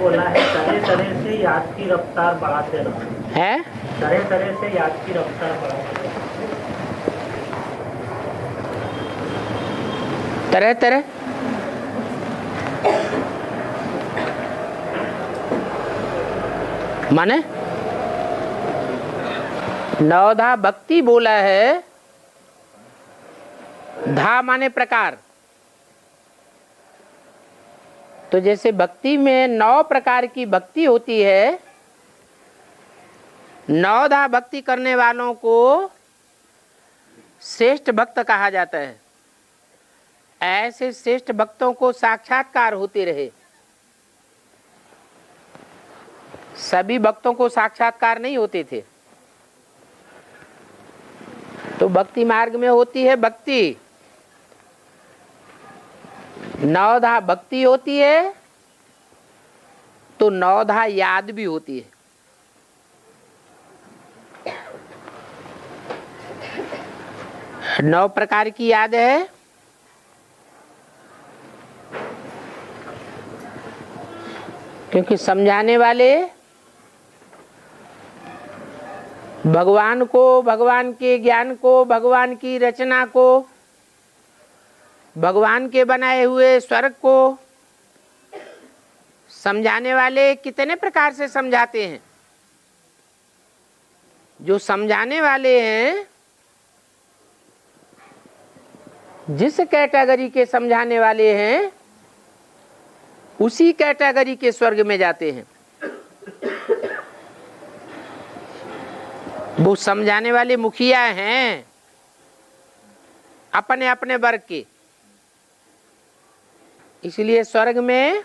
बोला है तरह तरह से याद की रफ्तार बढ़ाते रहो, है तरह तरह से याद की रफ्तार बढ़ाते रहो। तरह तरह माने नवधा भक्ति बोला है, धा माने प्रकार। तो जैसे भक्ति में 9 प्रकार की भक्ति होती है, नवधा भक्ति करने वालों को श्रेष्ठ भक्त कहा जाता है। ऐसे श्रेष्ठ भक्तों को साक्षात्कार होते रहे। सभी भक्तों को साक्षात्कार नहीं होते थे। तो भक्ति मार्ग में होती है भक्ति, नवधा भक्ति होती है, तो नवधा याद भी होती है। नौ प्रकार की याद है। क्योंकि समझाने वाले भगवान को, भगवान के ज्ञान को, भगवान की रचना को, भगवान के बनाए हुए स्वर्ग को समझाने वाले कितने प्रकार से समझाते हैं। जो समझाने वाले हैं, जिस कैटेगरी के समझाने वाले हैं, उसी कैटेगरी के स्वर्ग में जाते हैं। वो समझाने वाले मुखिया हैं अपने अपने वर्ग के, इसलिए स्वर्ग में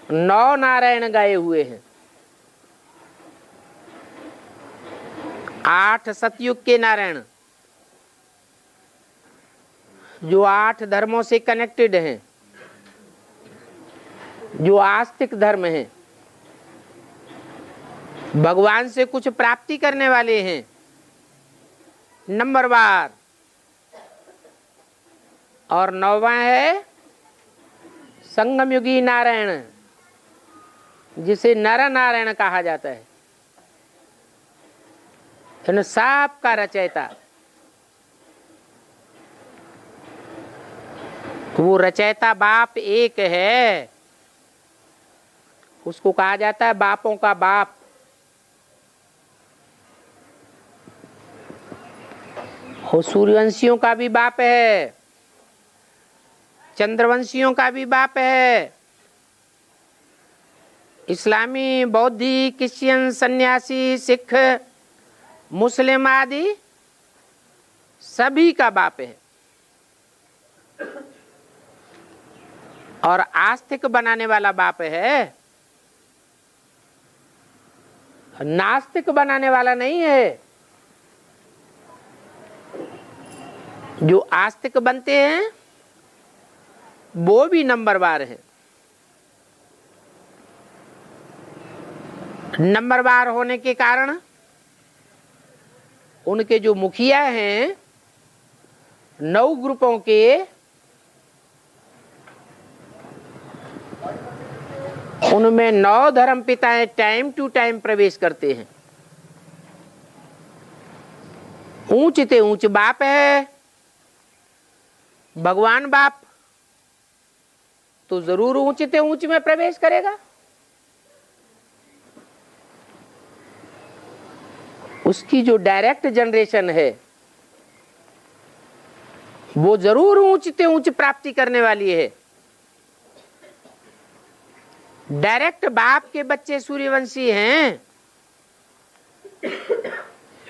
9 नारायण गाए हुए हैं। 8 सतयुग के नारायण, जो 8 धर्मों से कनेक्टेड हैं, जो आस्तिक धर्म हैं, भगवान से कुछ प्राप्ति करने वाले हैं, नंबरवार। और 9वां है संगम युगी नारायण, जिसे नर नारायण कहा जाता है। इन सब का रचयिता, वो रचयिता बाप एक है, उसको कहा जाता है बापों का बाप। वो सूर्यवंशियों का भी बाप है, चंद्रवंशियों का भी बाप है, इस्लामी, बौद्धी, क्रिश्चियन, सन्यासी, सिख, मुस्लिम आदि सभी का बाप है। और आस्तिक बनाने वाला बाप है, नास्तिक बनाने वाला नहीं है। जो आस्तिक बनते हैं वो भी नंबरवार है। नंबरवार होने के कारण उनके जो मुखिया हैं 9 ग्रुपों के, उनमें 9 धर्म पिताएं टाइम टू टाइम प्रवेश करते हैं। ऊंच ते ऊंच बाप है भगवान बाप, तो जरूर ऊंच ते ऊंच में प्रवेश करेगा। उसकी जो डायरेक्ट जनरेशन है वो जरूर ऊंच ते ऊंच प्राप्ति करने वाली है। डायरेक्ट बाप के बच्चे सूर्यवंशी हैं,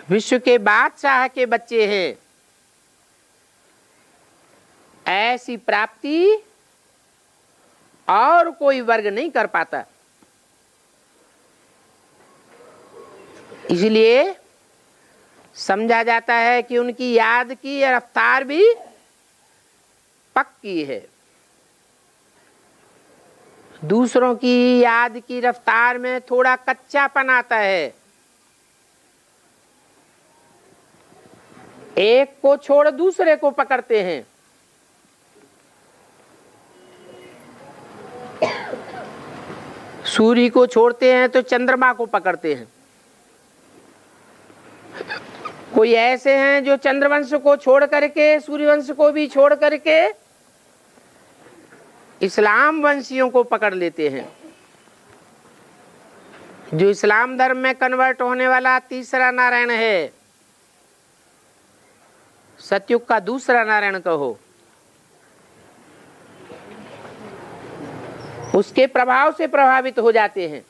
विश्व के बादशाह के बच्चे हैं। ऐसी प्राप्ति और कोई वर्ग नहीं कर पाता। इसलिए समझा जाता है कि उनकी याद की रफ्तार भी पक्की है। दूसरों की याद की रफ्तार में थोड़ा कच्चापन आता है। एक को छोड़ दूसरे को पकड़ते हैं। सूर्य को छोड़ते हैं तो चंद्रमा को पकड़ते हैं। कोई ऐसे हैं जो चंद्रवंश को छोड़ करके, सूर्यवंश को भी छोड़ करके इस्लाम वंशियों को पकड़ लेते हैं। जो इस्लाम धर्म में कन्वर्ट होने वाला तीसरा नारायण है, सतयुग का दूसरा नारायण कहो, उसके प्रभाव से प्रभावित हो जाते हैं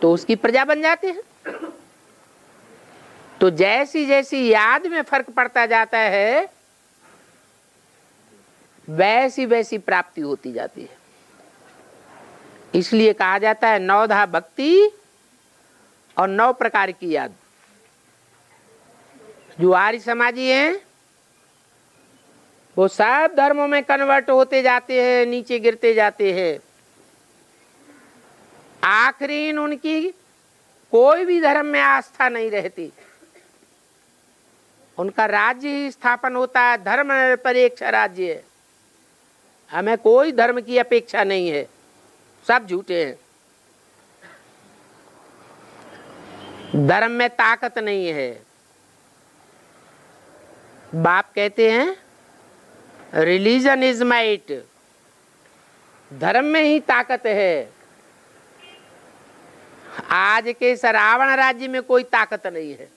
तो उसकी प्रजा बन जाते हैं। तो जैसी जैसी याद में फर्क पड़ता जाता है वैसी वैसी प्राप्ति होती जाती है। इसलिए कहा जाता है नवधा भक्ति और 9 प्रकार की याद। जो आर्य समाजी हैं वो सब धर्मों में कन्वर्ट होते जाते हैं, नीचे गिरते जाते हैं। आखिरी उनकी कोई भी धर्म में आस्था नहीं रहती। उनका राज्य ही स्थापन होता है, धर्म निरपेक्ष राज्य है, हमें कोई धर्म की अपेक्षा नहीं है, सब झूठे हैं। धर्म में ताकत नहीं है। बाप कहते हैं रिलीजन इज माइट, धर्म में ही ताकत है। आज के इस रावण राज्य में कोई ताकत नहीं है,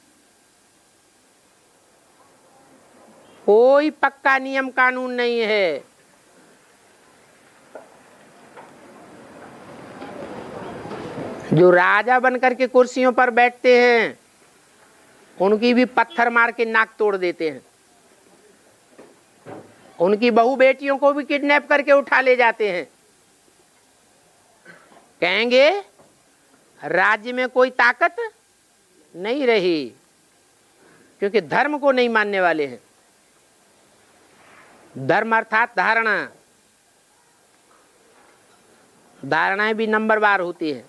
कोई पक्का नियम कानून नहीं है। जो राजा बनकर के कुर्सियों पर बैठते हैं उनकी भी पत्थर मार के नाक तोड़ देते हैं। उनकी बहू बेटियों को भी किडनैप करके उठा ले जाते हैं। कहेंगे राज्य में कोई ताकत नहीं रही, क्योंकि धर्म को नहीं मानने वाले हैं। धर्म अर्थात धारणा, धारणाएं भी नंबरवार होती है।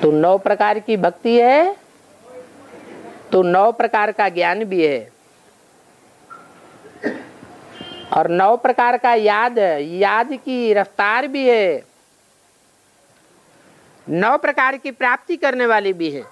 तो 9 प्रकार की भक्ति है तो 9 प्रकार का ज्ञान भी है और 9 प्रकार का याद है, याद की रफ्तार भी है, 9 प्रकार की प्राप्ति करने वाली भी है।